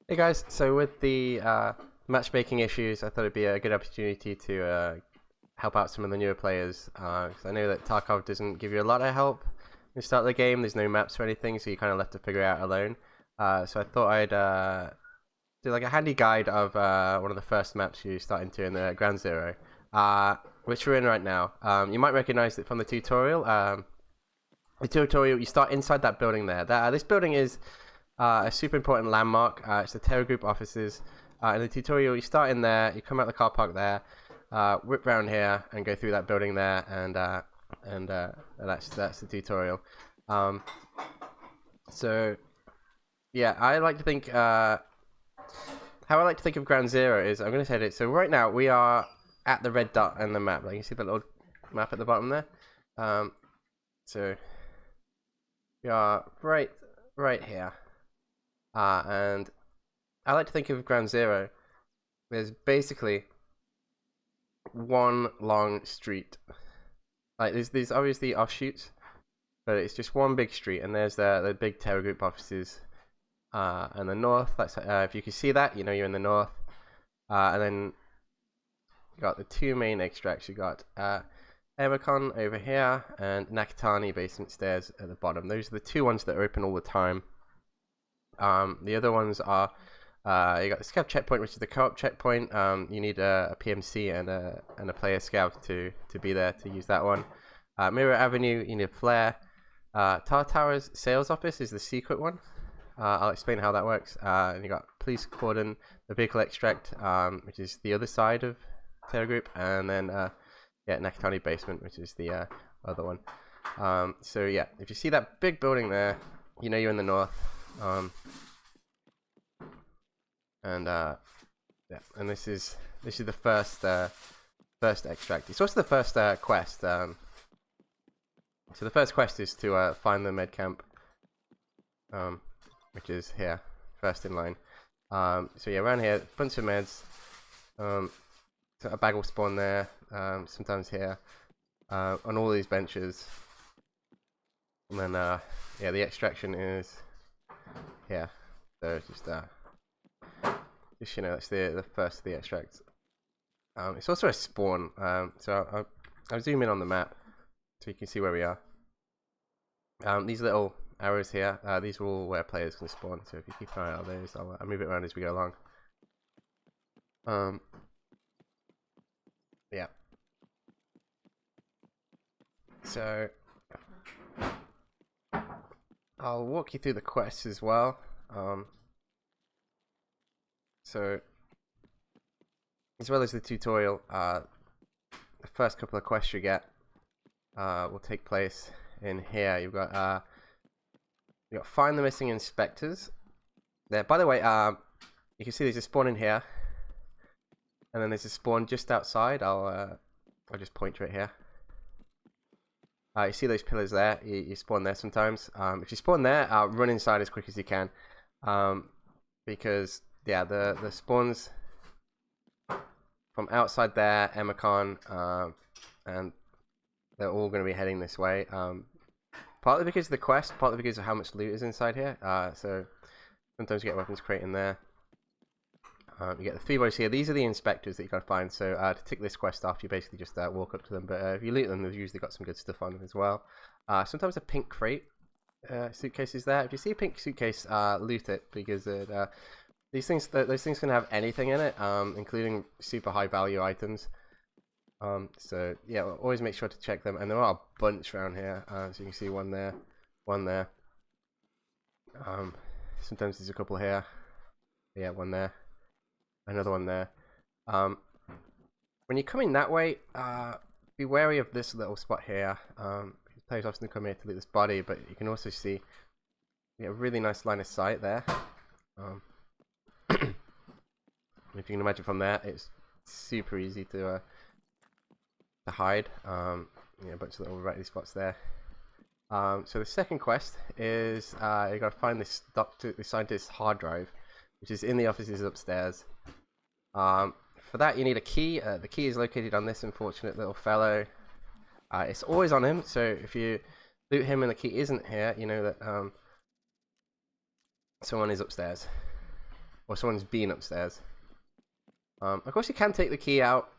Hey guys, so with the matchmaking issues, I thought it'd be a good opportunity to help out some of the newer players. Because I know that Tarkov doesn't give you a lot of help at the start of the game. There's no maps or anything, so you kind of left to figure it out alone. So I thought I'd do like a handy guide of one of the first maps you start into in the Ground Zero, which we're in right now. You might recognize it from the tutorial. You start inside that building there. This building is a super important landmark. It's the Terror Group offices. In the tutorial, you start in there, you come out the car park there, whip round here, and go through that building there, and that's the tutorial. So yeah, I like to think how I like to think of Ground Zero is I'm going to set it. So right now we are at the red dot on the map. Like you see the little map at the bottom there. So we are right here. And I like to think of Ground Zero as basically one long street. Like there's obviously offshoots, but it's just one big street, and there's the big Terror Group offices. And the north. That's if you can see that, you know you're in the north. And then you got the two main extracts. You got Emacon over here and Nakatani basement stairs at the bottom. Those are the two ones that are open all the time. The other ones are you got the scav checkpoint, which is the co-op checkpoint. You need a PMC and a player scav to be there to use that one. Mirror Avenue, you need a flare. Tar Towers sales office is the secret one. I'll explain how that works. And you got police cordon, the vehicle extract, which is the other side of Terror Group, and then Nakatani basement, which is the other one. So yeah, if you see that big building there, you know you're in the north. And this is the first extract. It's also the first quest. So the first quest is to find the med camp, which is here, first in line. So yeah, around here, bunch of meds. So a bag will spawn there. Sometimes here, on all these benches. And then the extraction is here. So just you know, that's the first of the extracts. It's also a spawn. So I'll zoom in on the map so you can see where we are. These little arrows here, these are all where players can spawn. So if you keep an eye out on those, I'll move it around as we go along. Yeah. So I'll walk you through the quests as well. So as well as the tutorial, the first couple of quests you get will take place in here. You've got find the missing inspectors. There. By the way, you can see there's a spawn in here, and then there's a spawn just outside. I'll just point to it here. You see those pillars there? You spawn there sometimes. If you spawn there, run inside as quick as you can, because yeah, the spawns from outside there, Emacon, and they're all going to be heading this way. Partly because of the quest, partly because of how much loot is inside here. So sometimes you get weapons crate in there. You get the 3 boys here. These are the inspectors that you got to find. So to tick this quest off, you basically just walk up to them. But if you loot them, they've usually got some good stuff on them as well. Sometimes a pink crate suitcase is there. If you see a pink suitcase, loot it, because those things can have anything in it, including super high value items. So yeah, always make sure to check them. And there are a bunch around here. So you can see one there, one there. Sometimes there's a couple here. Yeah, one there. Another one there. When you're coming that way, be wary of this little spot here. Players often come here to loot this body, but you can also see a really nice line of sight there. If you can imagine from there, it's super easy to hide. A bunch of little righty spots there. So the second quest is you got to find this scientist's hard drive, which is in the offices upstairs. For that you need a key. The key is located on this unfortunate little fellow. It's always on him, so if you loot him and the key isn't here, you know that someone is upstairs. or someone's been upstairs. Of course, you can take the key out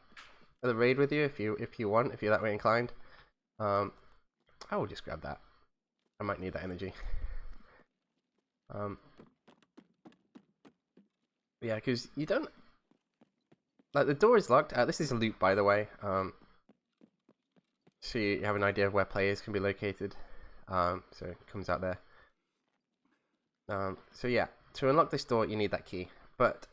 of the raid with you if you want, if you're that way inclined. I will just grab that. I might need that energy. Yeah, because you don't like the door is locked. This is a loop, by the way. So you have an idea of where players can be located. So it comes out there. So yeah, to unlock this door, you need that key. But,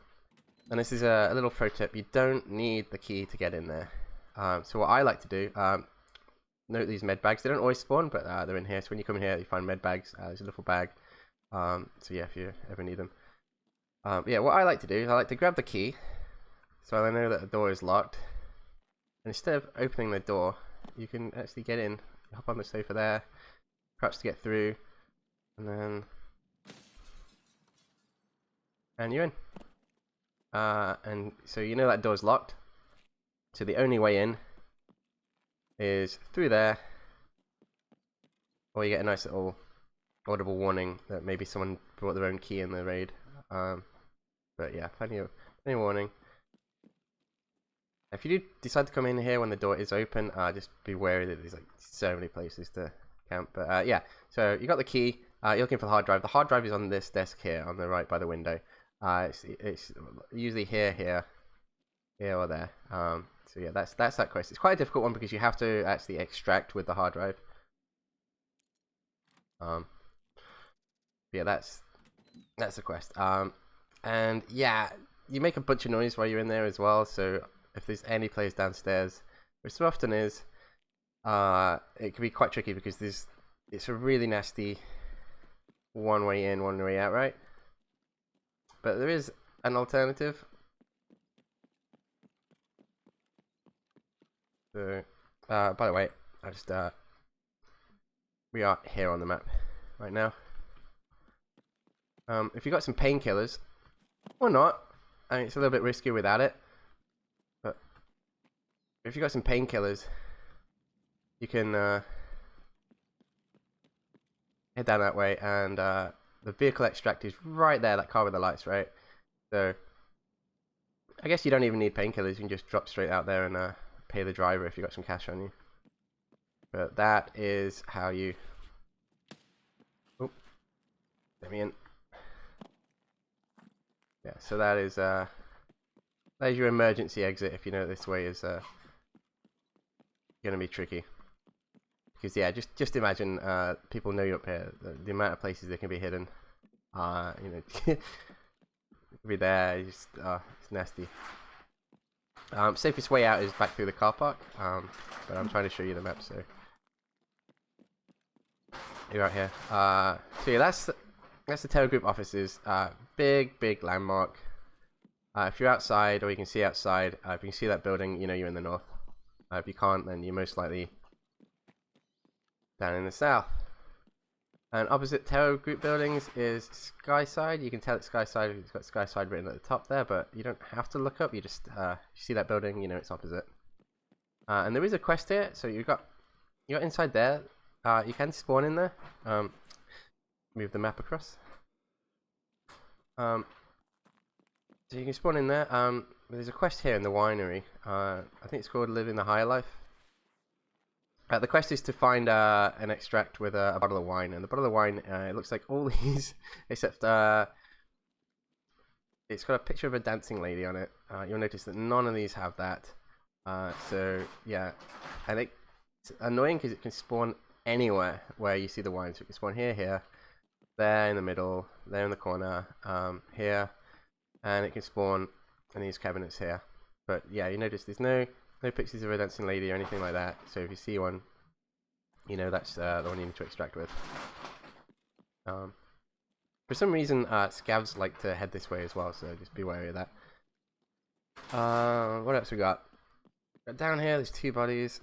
and this is a little pro tip, you don't need the key to get in there. So what I like to do, note these med bags. They don't always spawn, but they're in here. So when you come in here, you find med bags. There's a little bag. So yeah, if you ever need them. Yeah, what I like to do is I like to grab the key, so I know that the door is locked. And instead of opening the door, you can actually get in, hop on the sofa there, crouch to get through, and you're in. And so you know that door's locked. So the only way in is through there, or you get a nice little audible warning that maybe someone brought their own key in the raid. But yeah, plenty of warning. If you do decide to come in here when the door is open, just be wary that there's like so many places to camp. But yeah, so you got the key. You're looking for the hard drive. The hard drive is on this desk here, on the right by the window. It's usually here, or there. So yeah, that's that quest. It's quite a difficult one because you have to actually extract with the hard drive. Yeah, that's the quest. And yeah, you make a bunch of noise while you're in there as well. So if there's any players downstairs, which so often is, it can be quite tricky because it's a really nasty one way in, one way out, right? But there is an alternative. So, by the way, I just we are here on the map right now. If you got some painkillers, or not, I mean it's a little bit riskier without it. But if you got some painkillers, you can head down that way, and the vehicle extract is right there. That car with the lights, right? So I guess you don't even need painkillers. You can just drop straight out there and pay the driver if you got some cash on you. But that is how you. Oh, let me in. Yeah, so that is your emergency exit if you know this way is gonna be tricky. Because yeah, just imagine people know you're up here. The amount of places they can be hidden. You know, be there. Just it's nasty. Safest way out is back through the car park. But I'm trying to show you the map, so you're out here. So yeah, that's the Terror Group offices. Big landmark. If you're outside, or you can see outside, if you can see that building, you know you're in the north. If you can't, then you're most likely down in the south. And opposite Terror Group buildings is Skyside. You can tell it's Skyside. It's got Skyside written at the top there, but you don't have to look up. You just you see that building, you know it's opposite. And there is a quest here. So you got inside there. You can spawn in there. Move the map across. So you can spawn in there. There's a quest here in the winery. I think it's called Living the High Life. The quest is to find an extract with a bottle of wine, and the bottle of wine, it looks like all these, except it's got a picture of a dancing lady on it. You'll notice that none of these have that. So yeah, and it's annoying because it can spawn anywhere where you see the wine. So it can spawn here, there in the middle, there in the corner, here, and it can spawn in these cabinets here. But yeah, you notice there's no pictures of a dancing lady or anything like that. So if you see one, you know that's the one you need to extract with. For some reason, scavs like to head this way as well, so just be wary of that. What else we got? Down here, there's 2 bodies.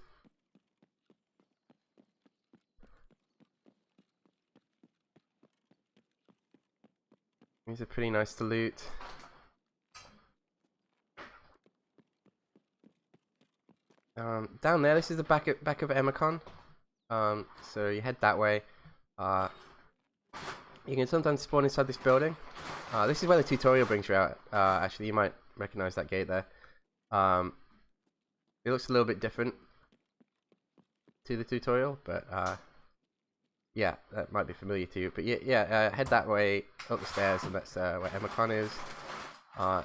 These are pretty nice to loot. Down there, this is the back of Emacon. So you head that way. You can sometimes spawn inside this building. This is where the tutorial brings you out. Actually, you might recognize that gate there. It looks a little bit different to the tutorial, but yeah, that might be familiar to you. But yeah, head that way up the stairs, and that's where Emacon is.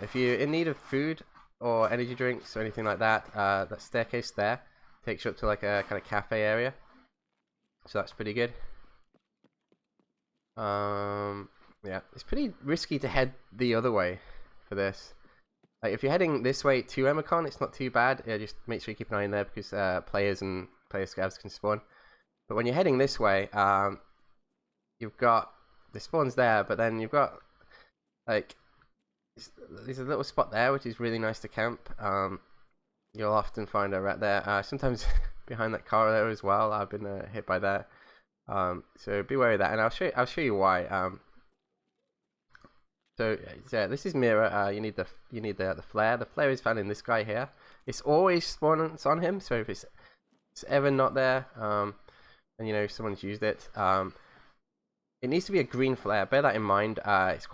If you're in need of food or energy drinks or anything like that, that staircase there takes you up to like a kind of cafe area, so that's pretty good. Yeah, it's pretty risky to head the other way for this. Like if you're heading this way to Emacon, it's not too bad. Yeah, just make sure you keep an eye in there because players and player scavs can spawn. But when you're heading this way, you've got the spawns there, but then you've got like there's a little spot there which is really nice to camp. You'll often find a rat there. Sometimes behind that car there as well. I've been hit by that. So be wary of that, and I'll show you why. So yeah, this is mirror. You need the flare. The flare is found in this guy here. It's always spawns on him. So if it's ever not there, and you know someone's used it, it needs to be a green flare. Bear that in mind. It's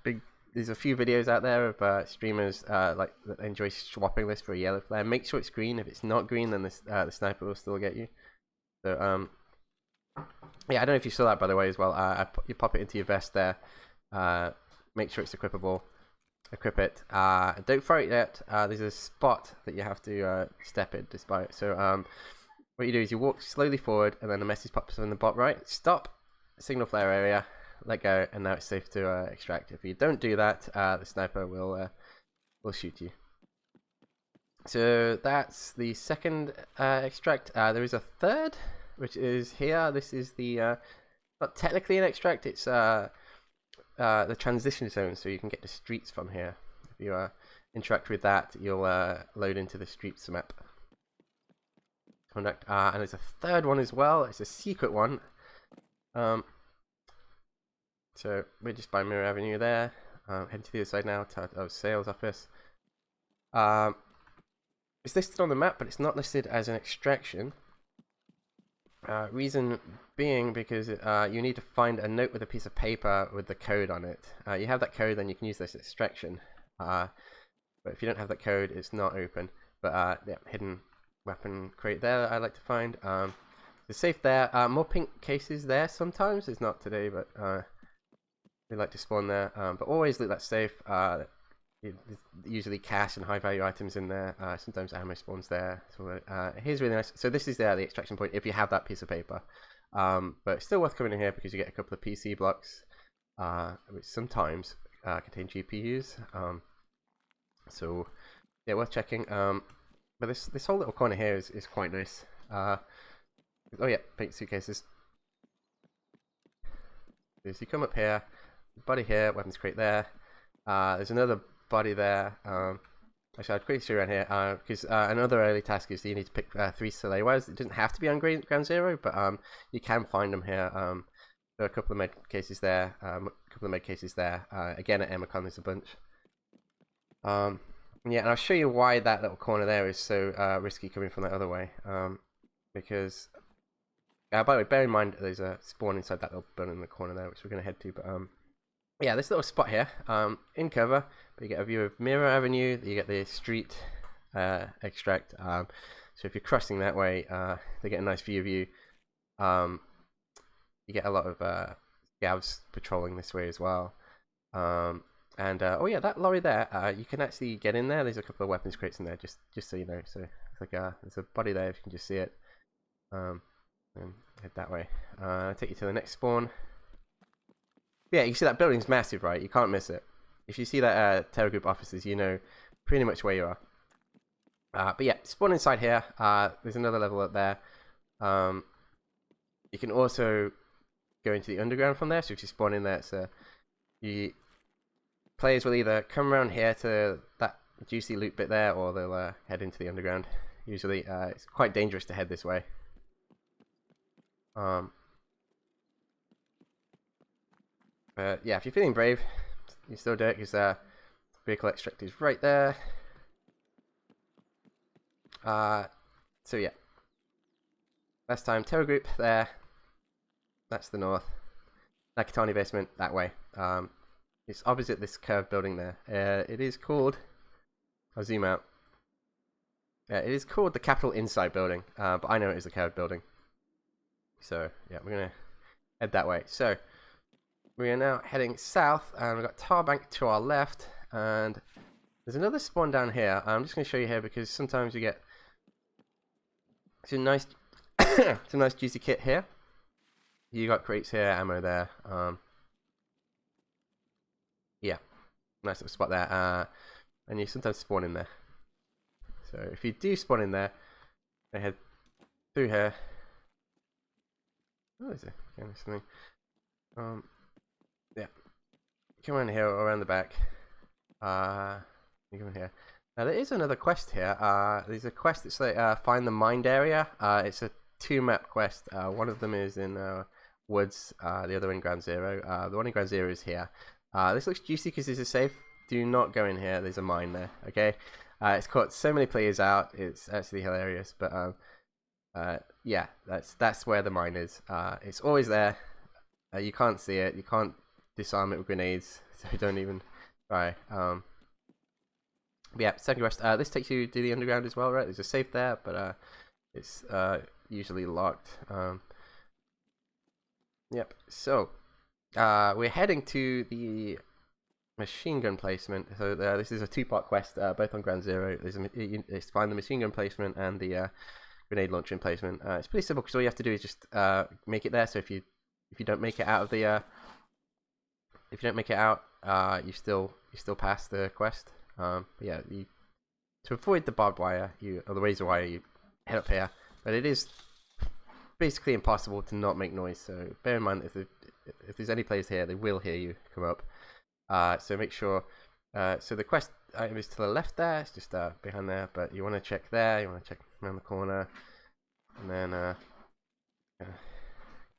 big. There's a few videos out there of streamers like that enjoy swapping this for a yellow flare. Make sure it's green. If it's not green, then the sniper will still get you. So yeah, I don't know if you saw that by the way as well. You pop it into your vest there. Make sure it's equipable. Equip it. Don't throw it yet. There's a spot that you have to step in despite. So what you do is you walk slowly forward, and then a message pops up in the bottom right. Stop. Signal flare area. Let go, and now it's safe to extract. If you don't do that, the sniper will shoot you. So that's the second extract. There is a third, which is here. This is the not technically an extract. It's the transition zone, so you can get to streets from here. If you interact with that, you'll load into the streets map. Conduct. And there's a third one as well. It's a secret one. So we're just by Mirror Avenue there. Heading to the other side now, to sales office. It's listed on the map, but it's not listed as an extraction. Reason being because you need to find a note with a piece of paper with the code on it. You have that code, then you can use this extraction. But if you don't have that code, it's not open. But yeah, hidden weapon crate there I like to find. The safe there. More pink cases there sometimes. It's not today, but they like to spawn there. But always loot that safe. Usually cash and high value items in there. Sometimes ammo spawns there. So here's really nice. So this is the extraction point if you have that piece of paper. But it's still worth coming in here because you get a couple of PC blocks, which sometimes contain GPUs. So yeah, worth checking. But this whole little corner here is quite nice. Oh yeah, pink suitcases. So you come up here, body here, weapons crate there. There's another body there. Actually, I'd quickly show you around here because another early task is you need to pick 3 Salewas. It doesn't have to be on Ground Zero, but you can find them here. There are a couple of med cases there, again, at Emacon, there's a bunch. Yeah, and I'll show you why that little corner there is so risky coming from that other way. Because, by the way, bear in mind there's a spawn inside that little building in the corner there, which we're going to head to. But yeah, this little spot here, in cover, but you get a view of Mirror Avenue, you get the street extract. So if you're crossing that way, they get a nice view of you. You get a lot of scavs patrolling this way as well. Oh yeah, that lorry there, you can actually get in there. There's a couple of weapons crates in there, just so you know. So it's like there's a body there if you can just see it. And head that way. Take you to the next spawn. Yeah, you see that building's massive, right? You can't miss it. If you see that Terror Group offices, you know pretty much where you are. But yeah, spawn inside here. There's another level up there. You can also go into the underground from there. So if you spawn in there, players will either come around here to that juicy loot bit there, or they'll head into the underground. Usually, it's quite dangerous to head this way. But yeah, if you're feeling brave, you still do it because vehicle extract is right there. So yeah, last time Terror Group there. That's the north. Nakatani basement that way. It's opposite this curved building there. It is called. I'll zoom out. It is called the Capitol Inside Building, but I know it is the curved building. So yeah, we're gonna head that way. So we are now heading south, and we've got Tarbank to our left, and there's another spawn down here. I'm just gonna show you here because sometimes you get it's a nice, it's a nice juicy kit here. You got crates here, ammo there. Yeah, nice little spot there. And you sometimes spawn in there. So if you do spawn in there, I head through here. Oh, is it? Okay, something. Yeah. Come around here or around the back. You come in here. Now there is another quest here. There's a quest that's like find the mined area. It's a 2-map quest. One of them is in woods. The other in Ground Zero. The one in Ground Zero is here. This looks juicy because this is safe. Do not go in here. There's a mine there. Okay. It's caught so many players out. It's actually hilarious. But yeah, that's where the mine is. It's always there. You can't see it. You can't disarm it with grenades. So don't even try. But yeah, second quest. This takes you to the underground as well, right? There's a safe there, but it's usually locked. Yep. So we're heading to the machine gun placement. So this is a 2-part quest, both on Ground Zero. It's find the machine gun placement and the grenade launcher placement. It's pretty simple because all you have to do is just make it there. So if you don't make it out of the you still pass the quest. But yeah, to avoid the barbed wire, or the razor wire, you head up here. But it is basically impossible to not make noise. So bear in mind if there's any players here, they will hear you come up. So make sure. So the quest item is to the left there. It's just behind there. But you want to check there. You want to check around the corner, and then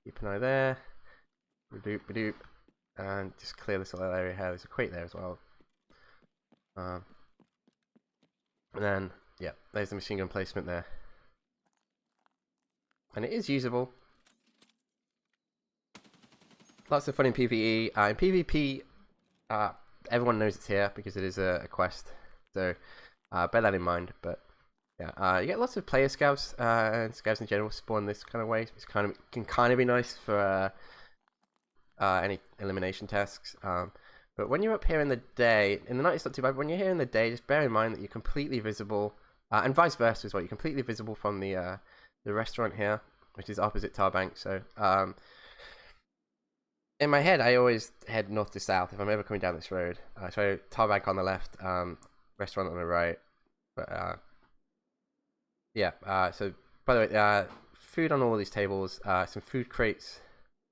keep an eye there. Badoop, badoop, and just clear this little area here. There's a crate there as well. And then yeah, there's the machine gun placement there, and it is usable. Lots of fun in PvE. In PvP, everyone knows it's here because it is a quest. So bear that in mind. But yeah, you get lots of player scouts and scouts in general spawn this kind of way. It's can kind of be nice for any elimination tasks. But when you're up here in the day, in the night it's not too bad. But when you're here in the day, just bear in mind that you're completely visible, and vice versa as well. You're completely visible from the restaurant here, which is opposite Tarbank. So in my head, I always head north to south if I'm ever coming down this road. So Tarbank on the left, restaurant on the right. But yeah. So by the way, food on all these tables. Some food crates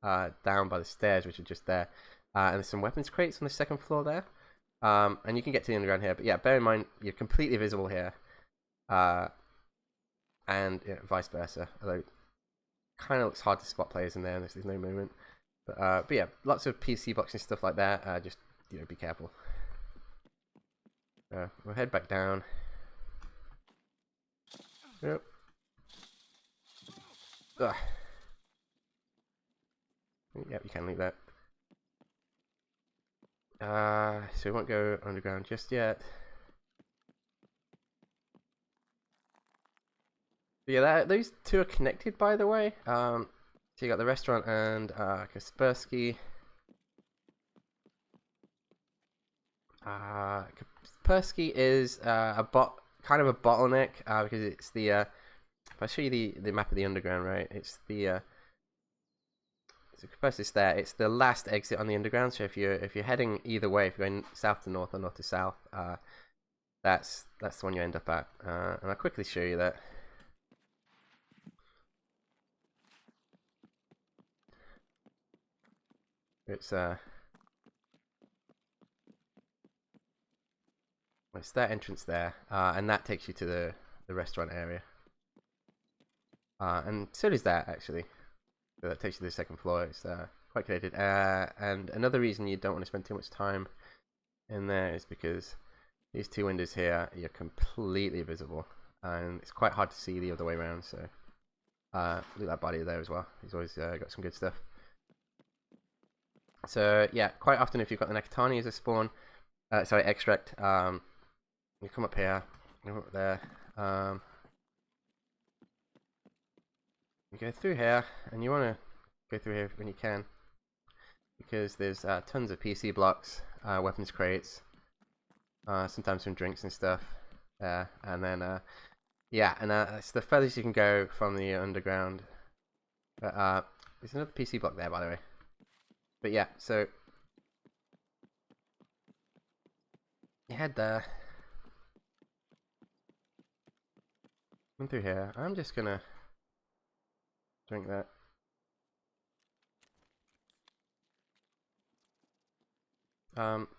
down by the stairs, which are just there. And there's some weapons crates on the second floor there. And you can get to the underground here. But yeah, bear in mind, you're completely visible here. And yeah, vice versa. Although it kind of looks hard to spot players in there and there's no movement. But yeah, lots of PC boxes and stuff like that. Just, be careful. We'll head back down. Yep. Ugh. Yep, you can leave that. So we won't go underground just yet. But yeah, those two are connected, by the way. So you got the restaurant and Kaspersky. Kaspersky is kind of a bottleneck because it's the. If I show you the map of the underground, right? It's the. So Kaspersky's there. It's the last exit on the underground. So if you're heading either way, if you're going south to north or north to south, that's the one you end up at. And I'll quickly show you that. It's that entrance there, and that takes you to the restaurant area. And so does that actually. So that takes you to the second floor. It's quite connected. And another reason you don't want to spend too much time in there is because these two windows here, you're completely visible, and it's quite hard to see the other way around. So look at that body there as well. He's always got some good stuff. So yeah, quite often if you've got the Nekatani as a spawn, sorry, extract, you come up here, you come up there, you go through here, and you want to go through here when you can, because there's tons of PC blocks, weapons crates, sometimes some drinks and stuff there, and then yeah, and it's the furthest you can go from the underground. But there's another PC block there, by the way. But yeah, so you head there, come through here. I'm just gonna drink that.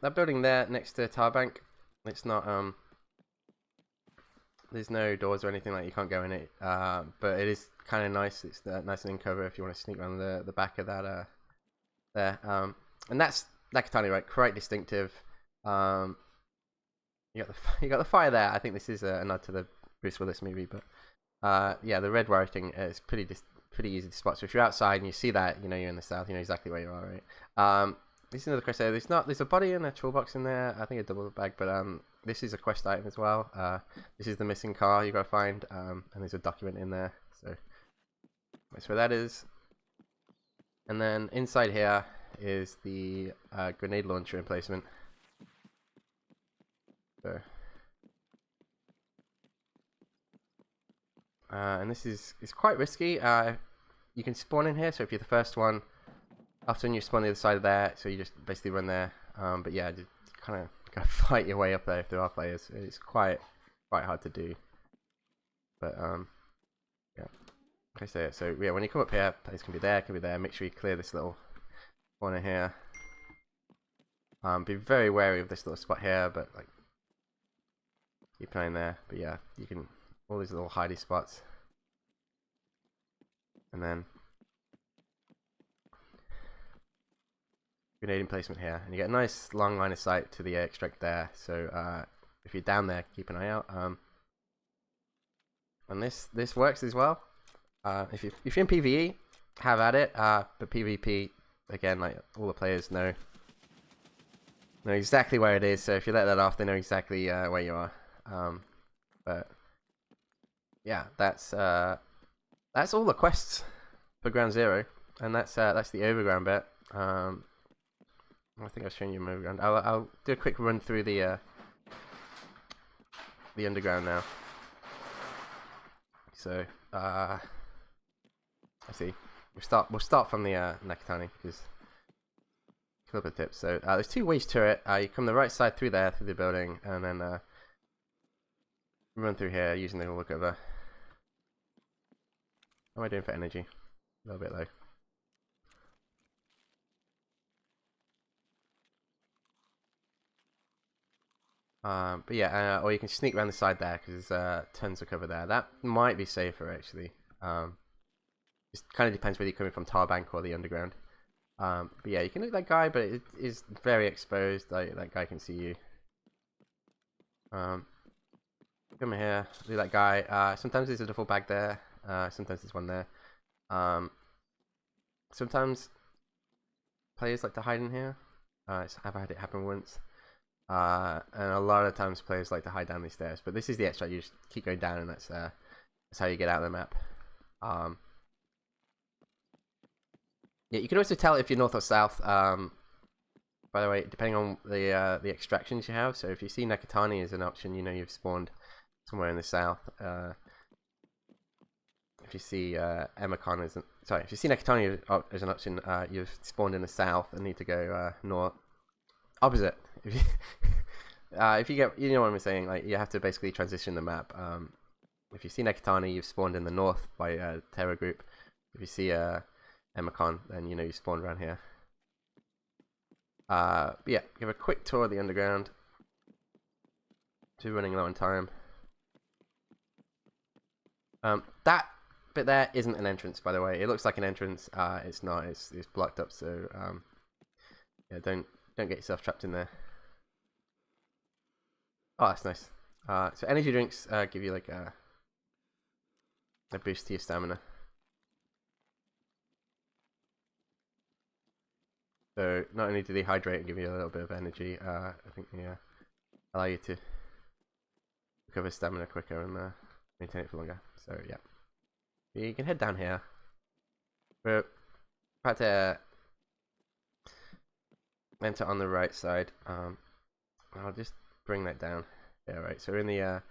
That building there next to Tarbank, it's not there's no doors or anything, like you can't go in it, but it is kind of nice. It's nice and in cover if you want to sneak around the back of that there. And that's Nakatani, right? Quite distinctive. You got the you got the fire there. I think this is a nod to the Bruce Willis movie, but yeah, the red writing is pretty easy to spot. So if you're outside and you see that, you know you're in the south. You know exactly where you are, right? This is another quest area. There's a body and a toolbox in there. I think a double bag, but this is a quest item as well. This is the missing car you gotta find, and there's a document in there. So that's where that is. And then inside here is the grenade launcher emplacement. So, and this is quite risky. You can spawn in here, so if you're the first one, often you spawn the other side of there, so you just basically run there. But yeah, just kind of gotta fight your way up there if there are players. It's quite hard to do. But yeah, like I say, so yeah, when you come up here, players can be there. Make sure you clear this little corner here. Be very wary of this little spot here, but like keep an eye in there. But yeah, you can all these little hidey spots, and then grenade emplacement here, and you get a nice long line of sight to the extract there. So if you're down there, keep an eye out. And this works as well. If you're in PvE, have at it. But PvP, again, like all the players know exactly where it is. So if you let that off, they know exactly where you are. But yeah, that's all the quests for Ground Zero, and that's the overground bit. I think I've shown you my overground. I'll do a quick run through the underground now. So I see. We'll start from the Nakatani, because a couple of tips. So there's two ways to it. You come the right side through there, through the building, and then run through here using the lookover. How am I doing for energy? A little bit low. But yeah, or you can sneak around the side there, because there's tons of cover there. That might be safer, actually. It kind of depends whether you're coming from Tarbank or the underground. But yeah, you can look at that guy, but it is very exposed. Like, that guy can see you. Come here, look at that guy. Sometimes there's a duffel bag there. Sometimes there's one there. Sometimes players like to hide in here. I've had it happen once. And a lot of times players like to hide down these stairs. But this is the extract. You just keep going down, and that's how you get out of the map. Yeah, you can also tell if you're north or south. By the way, depending on the extractions you have. So if you see Nakatani as an option, you know you've spawned somewhere in the south. If you see Emakon as if you see Nakatani as an option, you've spawned in the south and need to go north. Opposite. If you get, you know what I'm saying, like you have to basically transition the map. If you see Nakatani, you've spawned in the north by Terra Group. If you see Emakon, then you know you spawned around here. But yeah, give a quick tour of the underground. We're running low on time. That bit there isn't an entrance, by the way. It looks like an entrance. It's not. It's blocked up. So yeah, don't get yourself trapped in there. Oh, that's nice. So energy drinks give you like a boost to your stamina. So not only do they hydrate and give you a little bit of energy, I think they allow you to recover stamina quicker and maintain it for longer. So yeah, you can head down here. We're about to enter on the right side. I'll just bring that down. Yeah, right. So we're in the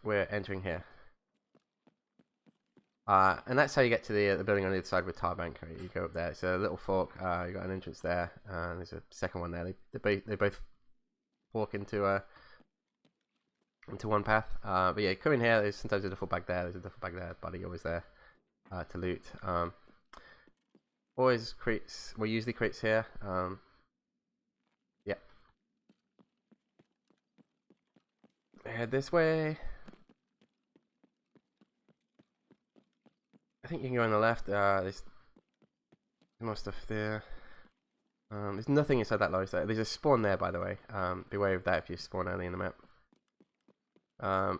we're entering here. And that's how you get to the building on the other side with Tarbank. Right? You go up there. It's a little fork. You got an entrance there. There's a second one there. They both fork into one path. But yeah, come in here. There's sometimes a duffel bag there. There's a duffel bag there. Buddy always there to loot. Always crates. Well, usually crates here. Yeah. Head this way. I think you can go on the left. There's more stuff there. There's nothing inside that lodge there. There's a spawn there, by the way. Beware of that if you spawn early in the map. Now,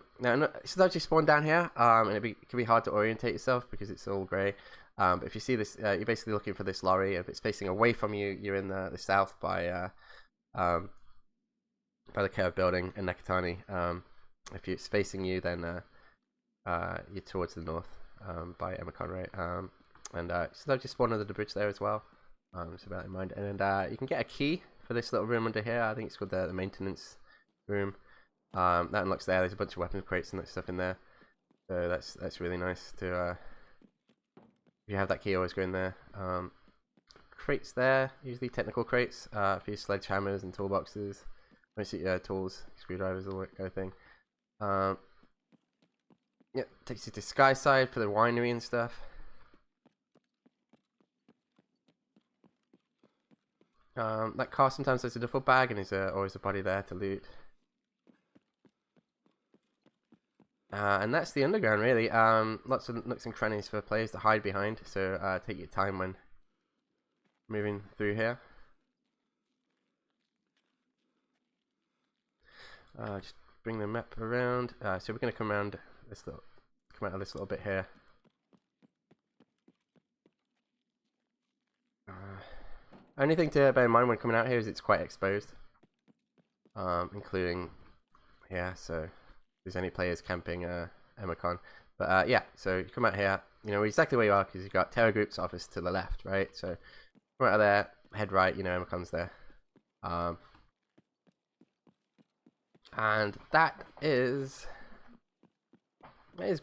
sometimes you spawn down here, and it can be hard to orientate yourself because it's all grey. But if you see this, you're basically looking for this lorry. If it's facing away from you, you're in the south by the curved building in Nakatani. If it's facing you, then you're towards the north by Emacon, right? And sometimes you spawn under the bridge there as well. So bear that in mind. And you can get a key for this little room under here. I think it's called the maintenance room. That unlocks there. There's a bunch of weapons crates and that stuff in there. So that's really nice to. If you have that key, always go in there. Crates there, usually technical crates for your sledgehammers and toolboxes, mostly tools, screwdrivers, all that kind of thing. Yeah, takes you to Skyside for the winery and stuff. That car sometimes has a duffel bag and there's always a body there to loot. And that's the underground, really. Lots of nooks and crannies for players to hide behind, so take your time when moving through here. Just bring the map around. So we're going to come around come out of this little bit here. Only thing to bear in mind when coming out here is it's quite exposed, including so if there's any players camping Emacon. But yeah, so you come out here, you know exactly where you are because you've got Terra Group's office to the left, right? So come out of there, head right, you know Emacon's there. And that is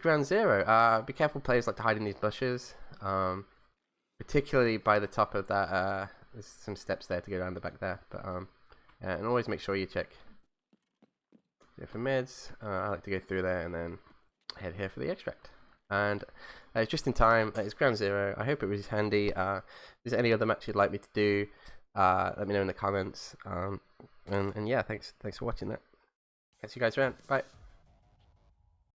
Ground Zero. Be careful, players like to hide in these bushes, particularly by the top of that. There's some steps there to go around the back there, but and always make sure you check for meds. I like to go through there and then head here for the extract. And it's just in time. It's Ground Zero. I hope it was handy. If there's any other match you'd like me to do, let me know in the comments. And yeah, thanks for watching that. Catch you guys around. Bye.